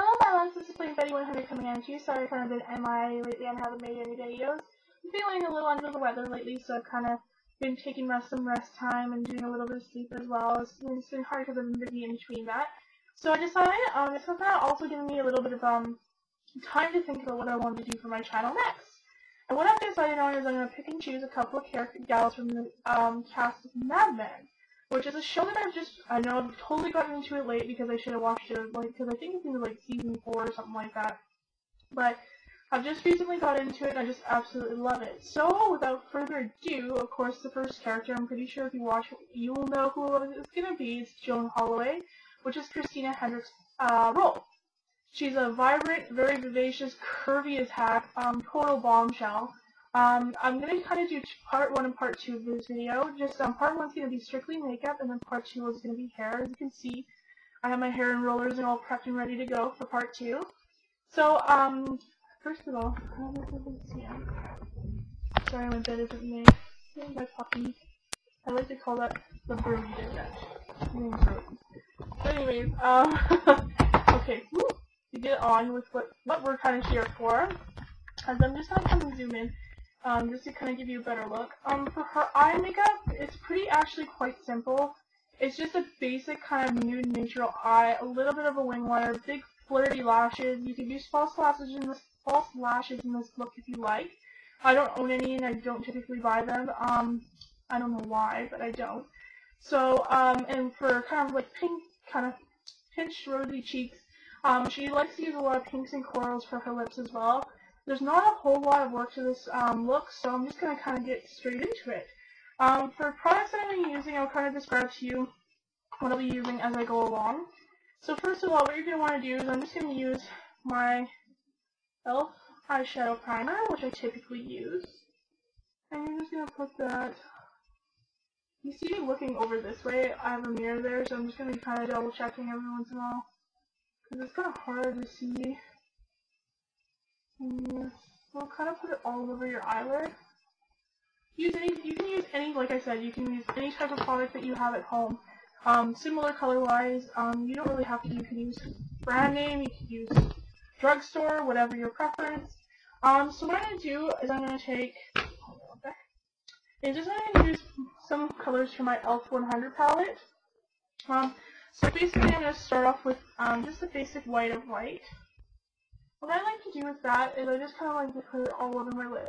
Hello my loves, this is Plain Betty 100 coming at you. Sorry I've kind of been MIA lately and haven't made any videos. I'm feeling a little under the weather lately, so I've kind of been taking some rest time and doing a little bit of sleep as well. It's been hard because I've been busy in between that. So I decided, it's kind of also giving me a little bit of time to think about what I want to do for my channel next. And what I've decided on is I'm going to pick and choose a couple of gals from the cast of Mad Men, which is a show that I know I've totally gotten into it late because I should have watched it, because I think it's in season 4 or something like that. But I've just recently got into it and I just absolutely love it. So without further ado, of course the first character, I'm pretty sure if you watch it, you'll know who it's going to be. It's Joan Holloway, which is Christina Hendricks' role. She's a vibrant, very vivacious, curvy as heck, total bombshell. I'm going to kind of do part 1 and part 2 of this video. Just part 1 is going to be strictly makeup, and then part 2 is going to be hair. As you can see, I have my hair and rollers and all prepped and ready to go for part 2. So, first of all, sorry my bed isn't made. My puppy. I like to call that the birdie digest. But anyways, okay, to get on with what we're kind of here for, as I'm just going to come and zoom in, just to kind of give you a better look. For her eye makeup, it's actually quite simple. It's just a basic kind of nude natural eye, a little bit of a wing liner, big flirty lashes. You could use false lashes in this look if you like. I don't own any and I don't typically buy them. I don't know why, but I don't. So, and for kind of pink, kind of pinched rosy cheeks, she likes to use a lot of pinks and corals for her lips as well. There's not a whole lot of work to this look, so I'm just going to kind of get straight into it. For products that I'm using, I'll kind of describe to you what I'll be using as I go along. So first of all, what you're going to want to do is I'm just going to use my e.l.f. eyeshadow primer, which I typically use. And you're just going to put that. You see me looking over this way, I have a mirror there, so I'm just going to be kind of double checking every once in a while, because it's kind of hard to see. And we'll kind of put it all over your eyelid. You can use any, like I said, you can use any type of product that you have at home. Similar color-wise, you don't really have to. You can use brand name, you can use drugstore, whatever your preference. So what I'm going to do is I'm going to take, I'm going to use some colors from my e.l.f. 100 palette. So basically I'm going to start off with just a basic white of white. What I like to do with that is I just kind of like to put it all over my lid.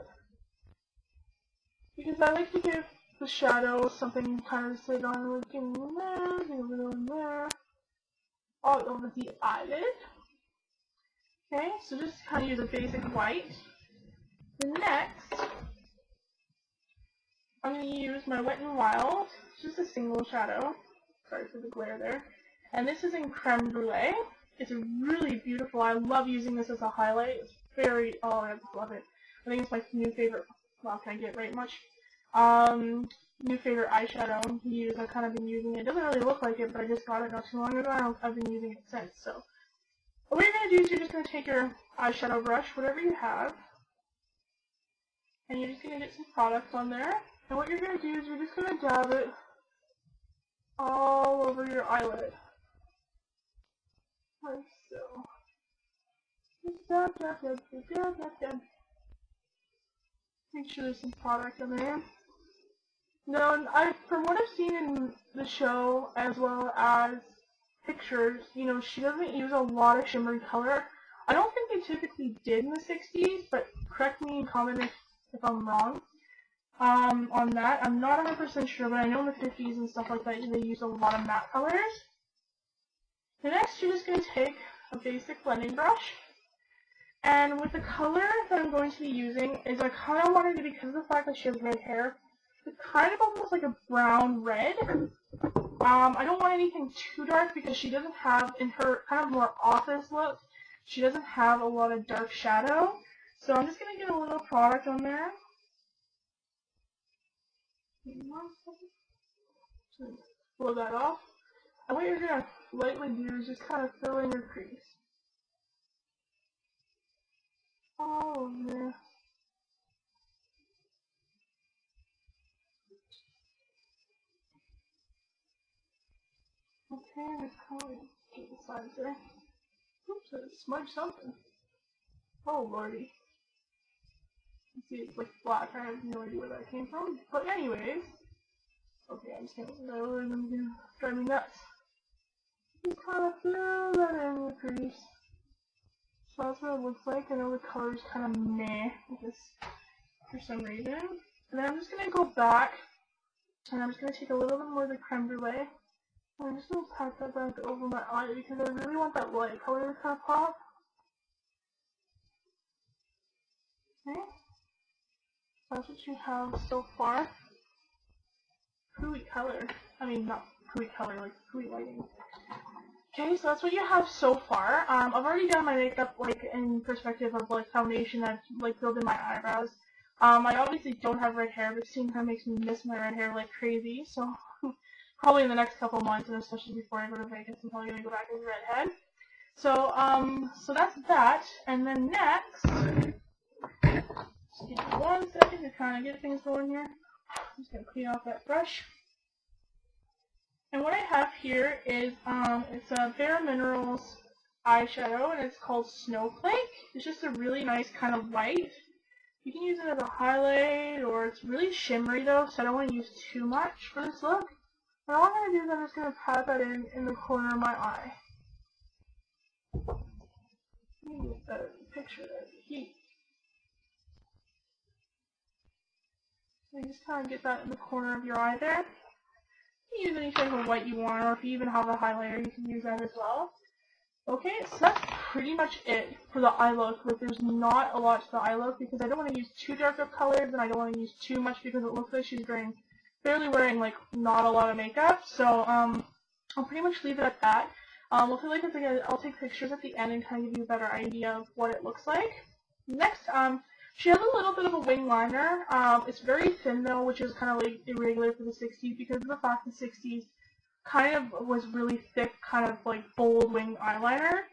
Because I like to give the shadow something kind of sit on, like in there, a little in there, all over the eyelid. Okay, so just kind of use a basic white. The next, I'm going to use my Wet n Wild, just a single shadow. Sorry for the glare there. And this is in Creme Brulee. It's really beautiful. I love using this as a highlight. It's very, oh, I love it. I think it's my new favorite, well, can I get right much? New favorite eyeshadow to use. I've kind of been using it. It doesn't really look like it, but I just got it not too long ago, and I've been using it since. So, what you're going to do is you're just going to take your eyeshadow brush, whatever you have, and you're just going to get some product on there. And what you're going to do is you're just going to dab it all over your eyelid. Like so. Just dab, dab, dab, dab, dab, dab. Make sure there's some product in there. Now, from what I've seen in the show, as well as pictures, she doesn't use a lot of shimmery color. I don't think they typically did in the 60s, but correct me and comment if I'm wrong on that. I'm not 100% sure, but I know in the 50s and stuff like that, they use a lot of matte colors. The next, you're just going to take a basic blending brush, and with the color that I'm going to be using is I kind of wanted to, because of the fact that she has red hair, it's kind of almost like a brown red. I don't want anything too dark because she doesn't have, in her kind of more office look, she doesn't have a lot of dark shadow. So I'm just going to get a little product on there. Blow that off. And what you're going to lightly do is just kind of fill in your crease. All over there. Okay, let's kind of get the sides there. Oops, I smudged something. Oh lordy. You see, it's like black. I have no idea where that came from. But anyways, okay, I'm just gonna drive me nuts. Just kind of fill that in the crease. So that's what it looks like. I know the color's kind of meh with this for some reason. And then I'm just gonna go back, and I'm just gonna take a little bit more of the creme brulee. And I'm just gonna pat that back over my eye because I really want that light color to kind of pop. Okay. That's what you have so far. Pooey color. I mean, not pooey color, like pooey lighting. Okay, so that's what you have so far. I've already done my makeup, like, in perspective of, like, foundation. I've, like, filled in my eyebrows. I obviously don't have red hair, but seeing her makes me miss my red hair like crazy. So, probably in the next couple months, and especially before I go to Vegas, I'm probably going to go back as a redhead. So, so that's that. And then next, just give me 1 second to kind of get things going here. I'm just going to clean off that brush. And what I have here is, it's a Bare Minerals eyeshadow, and it's called Snowflake. It's just a really nice kind of light. You can use it as a highlight, or it's really shimmery though, so I don't want to use too much for this look. And all I'm going to do is I'm just going to pat that in the corner of my eye. Let me get that picture of the heat. So you just kind of get that in the corner of your eye there. You can use any type of white you want, or if you even have a highlighter, you can use that as well. Okay, so that's pretty much it for the eye look. Like, there's not a lot to the eye look because I don't want to use too dark of colors, and I don't want to use too much because it looks like she's barely wearing like not a lot of makeup. So I'll pretty much leave it at that. What I like is I'll take pictures at the end and kind of give you a better idea of what it looks like. Next, she has a little bit of a wing liner. It's very thin though, which is kind of like irregular for the 60s because of the fact the 60s kind of was really thick, kind of like bold wing eyeliner.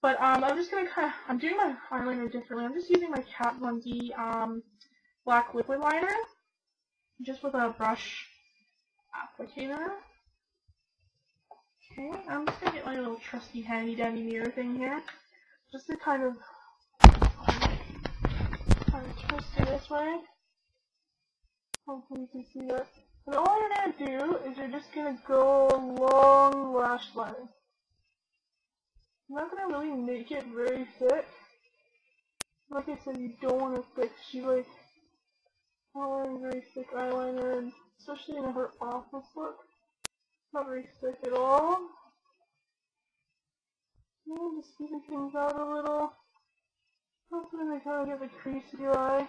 But I'm just gonna I'm doing my eyeliner differently. I'm just using my Kat Von D black liquid liner, just with a brush applicator. Okay, I'm just gonna get my little trusty handy dandy mirror thing here, just to kind of twist it this way. Hopefully you can see that. And all you're going to do is you're just going to go along lash line. I'm not going to really make it very thick. Like I said, you don't want it thick. She like wearing very thick eyeliner, and especially in her office look. Not very thick at all. And just even things out a little. Hopefully they kind of get the crease of your eye.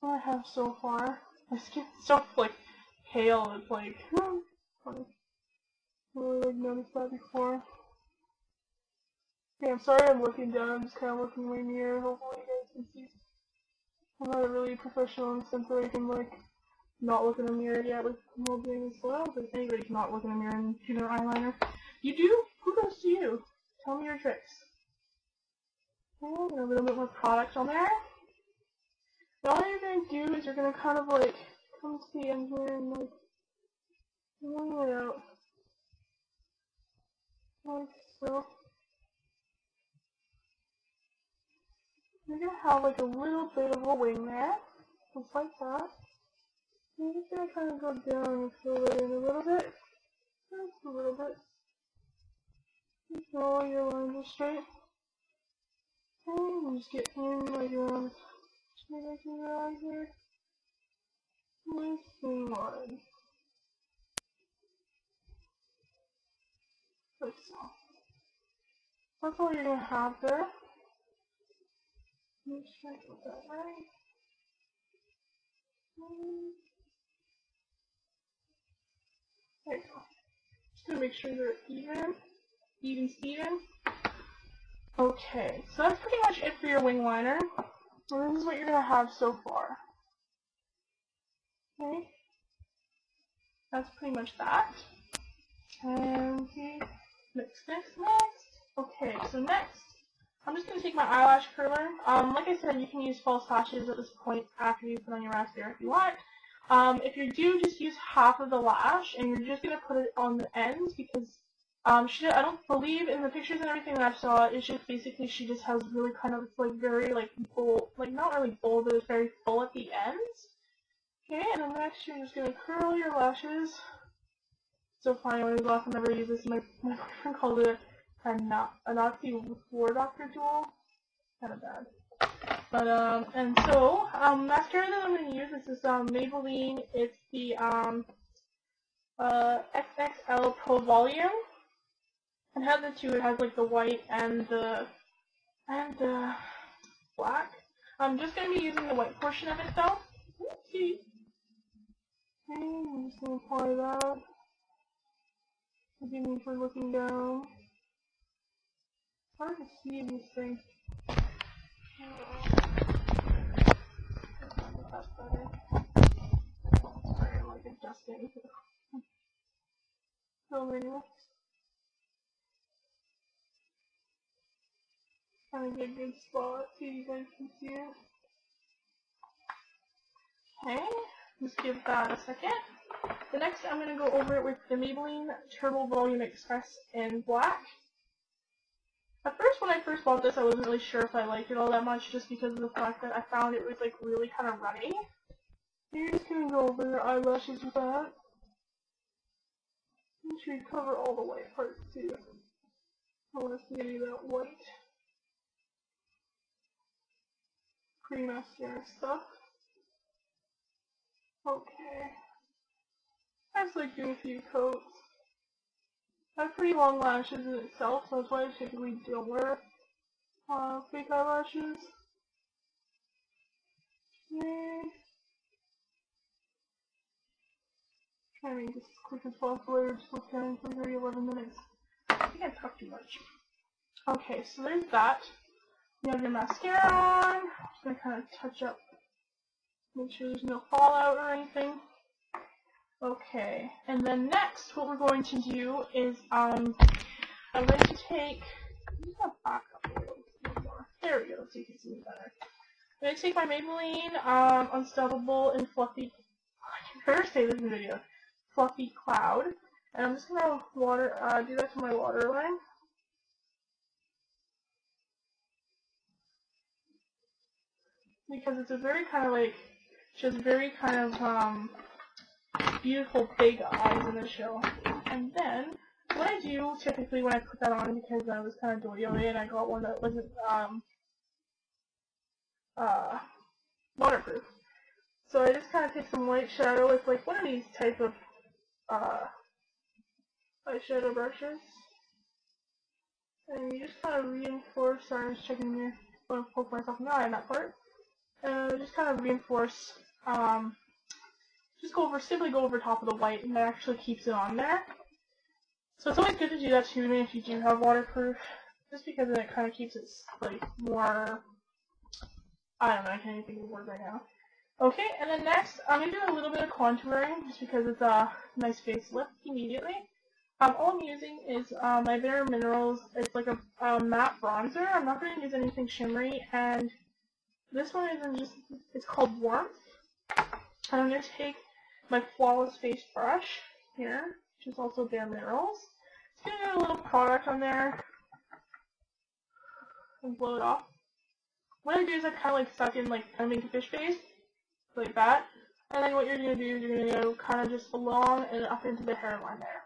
What I have so far. My skin's so like pale. It's like funny. I really like noticed that before. Okay, I'm sorry I'm looking down. I'm just kind of looking in my mirror. Hopefully you guys can see. I'm not really professional in the sense that I can like not look in a mirror yet with while doing this. Well, but anybody cannot look in a mirror and do their eyeliner. You do? Kudos to you. Tell me your tricks. Okay, a little bit more product on there. Now all you're going to do is you're going to kind of like come to the end here and like wing it out. Like so. You're going to have like a little bit of a wing there. Just like that. You're just going to kind of go down and fill it in a little bit. Just a little bit. Make sure all your lines are straight. Okay, and just get in like around back in your eye here. Nice and line. Like so. That's all you're going to have there. Make sure I get that right. There you go. Just going to make sure they're even Steven. Okay, so that's pretty much it for your wing liner. And this is what you're going to have so far. Okay. That's pretty much that. And next. Okay, so next, I'm just going to take my eyelash curler. Like I said, you can use false lashes at this point after you put on your mascara if you want. If you do, just use half of the lash, and you're just going to put it on the ends because I don't believe in the pictures and everything that I saw, it's just basically she just has really kind of, like, very, like, bold, like, not really bold, but it's very full at the ends. Okay, and then next you're just gonna curl your lashes. So funny, when I was off, I never used this. My boyfriend called it a Nazi war doctor tool. Kind of bad. But, and so, mascara that I'm going to use is this, Maybelline. It's the, XXL Pro Volume. It has the two. It has, like, the white and the black. I'm just going to be using the white portion of it, though. Okay, I'm just going to apply that. Forgive me for looking down. It's hard to see these things. That's better. Sorry, I'm like adjusting. So anyway, trying to get a good spot so you guys can see it. Okay, just give that a second. The next, I'm going to go over it with the Maybelline Turbo Volume Express in black. At first, when I first bought this, I wasn't really sure if I liked it all that much, just because of the fact that I found it was, like, really kind of runny. You're just going to go over your eyelashes with that. Make sure you cover all the white parts, too. I want to see that white pre-mascara stuff. Okay. I just like doing a few coats. I have pretty long lashes in itself, so that's why I typically don't wear fake eyelashes. Okay. Try to make this as quick as possible. We're just looking for 11 minutes. I think I talked too much. Okay, so there's that. You have your mascara on. I'm just going to kind of touch up, make sure there's no fallout or anything. Okay, and then next, what we're going to do is, I'm going to take, I'm just going to back up a little bit more. There we go, so you can see me better. I'm going to take my Maybelline Unstoppable and Fluffy, I can never say this in video, Fluffy Cloud, and I'm just going to do that to my waterline. Because it's a very kind of like, she has very kind of, beautiful big eyes in the show. And then, what I do typically when I put that on, because I was kind of doy-doy and I got one that wasn't, waterproof. So I just kind of take some white shadow with like one of these type of, eyeshadow brushes. And you just kind of reinforce, sorry, I'm just checking here, I'm going to poke myself in the eye on that part. And just kind of reinforce, simply go over top of the white, and that actually keeps it on there. So it's always good to do that too, even if you do have waterproof, just because then it kind of keeps it, like, more, I don't know, I can't even think of the word right now. Okay, and then next, I'm going to do a little bit of contouring, just because it's a nice facelift immediately. All I'm using is my Bare Minerals, it's like a matte bronzer. I'm not going to use anything shimmery, and this one it's called Warmth. And I'm going to take my Flawless Face brush here, which is also Bare Minerals. Just going to get a little product on there and blow it off. What I do is I kind of like suck in, like, kind of make a fish face, like that. And then what you're going to do is you're going to go kind of just along and up into the hairline there.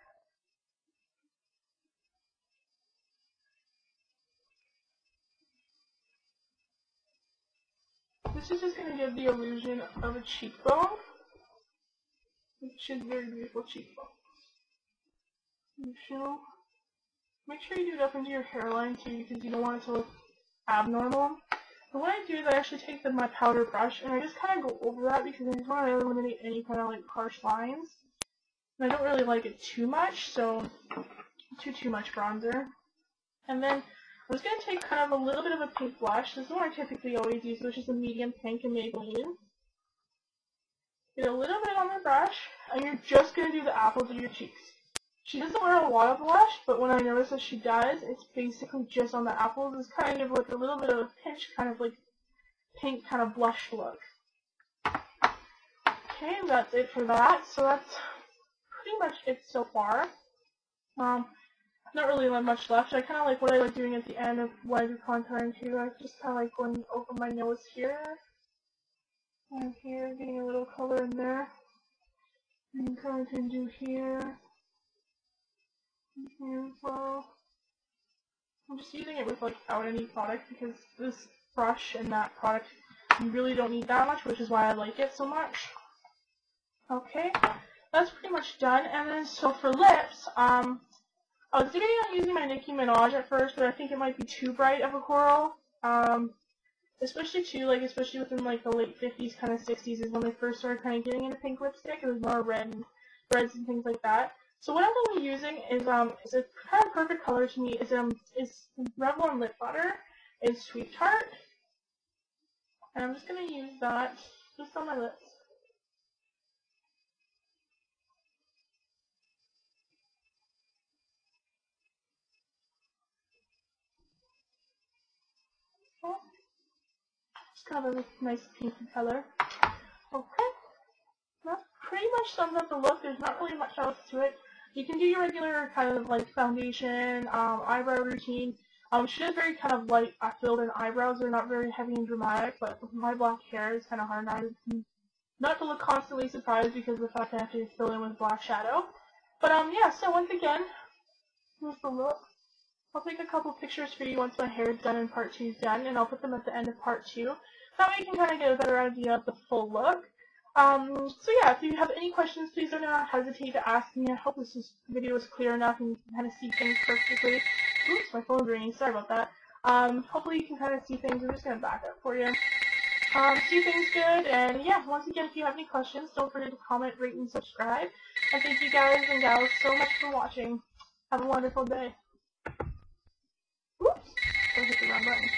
This is just going to give the illusion of a cheekbone, which is very beautiful cheekbone. Make sure you do it up into your hairline too, because you don't want it to look abnormal. But what I do is I actually take my powder brush and I just kind of go over that because I just want to eliminate any kind of like harsh lines. And I don't really like it too much, so too much bronzer. And then I'm just going to take kind of a little bit of a pink blush. This is what I typically always use, which is a medium pink in Maybelline. Get a little bit on the brush, and you're just going to do the apples of your cheeks. She doesn't wear a lot of blush, but when I notice that she does, it's basically just on the apples. It's kind of like a little bit of a pinch, kind of like pink kind of blush look. Okay, and that's it for that. So that's pretty much it so far. not really much left. I kind of like what I like doing at the end of what I do contouring too. I just kind of like going over my nose here and here, getting a little color in there. And kind of can do here and here as well. I'm just using it without any product because this brush and that product, you really don't need that much, which is why I like it so much. Okay, that's pretty much done. And then so for lips, I was debating on using my Nicki Minaj at first, but I think it might be too bright of a coral. Especially within like the late 50s, kind of 60s is when they first started kind of getting into pink lipstick. It was more reds and things like that. So what I'm going to be using is a kind of perfect color to me is Revlon Lip Butter in Sweet Tart, and I'm just going to use that just on my lips. Okay. Just kind of a nice pinky color. Okay. That pretty much sums up the look. There's not really much else to it. You can do your regular kind of like foundation, eyebrow routine. She does very kind of light filled in eyebrows. They're not very heavy and dramatic, but with my black hair, it's kind of hard not to look constantly surprised because of the fact I have to fill in with black shadow. But yeah, so once again, here's the look. I'll take a couple pictures for you once my hair is done and part 2 is done, and I'll put them at the end of part 2. That way you can kind of get a better idea of the full look. So yeah, if you have any questions, please do not hesitate to ask me. I hope this video is clear enough and you can kind of see things perfectly. Oops, my phone's ringing. Sorry about that. Hopefully you can kind of see things. I'm just going to back up for you. See things good, and yeah, once again, if you have any questions, don't forget to comment, rate, and subscribe. And thank you guys and gals so much for watching. Have a wonderful day. Oops, I hit the wrong button.